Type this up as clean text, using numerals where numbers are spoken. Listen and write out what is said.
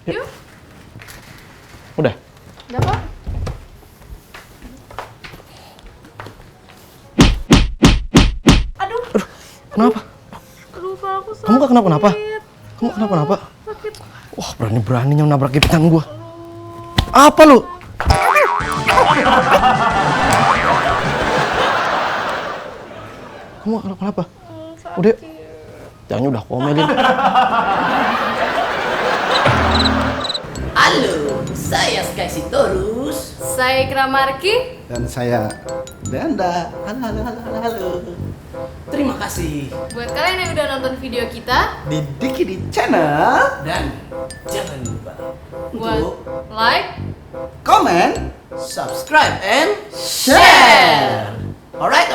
Yuk. Udah? Udah kok. Aduh. Kenapa? Aduh, kepalaku sakit. Kamu gak kenapa-napa? Kamu kenapa-napa? Sakit. Wah, berani-beraninya nabrak gebetan gua. Apa lu? Kamu kenapa? Sakit. Udah, jangan udah komelin. Halo, saya Sky Sitorus. Saya Ikra Marki. Dan saya Benda. Halo. Terima kasih Buat kalian yang udah nonton video kita, Di Dikidi Channel. dan jangan lupa buat untuk like, Komen. subscribe and Share. Alright.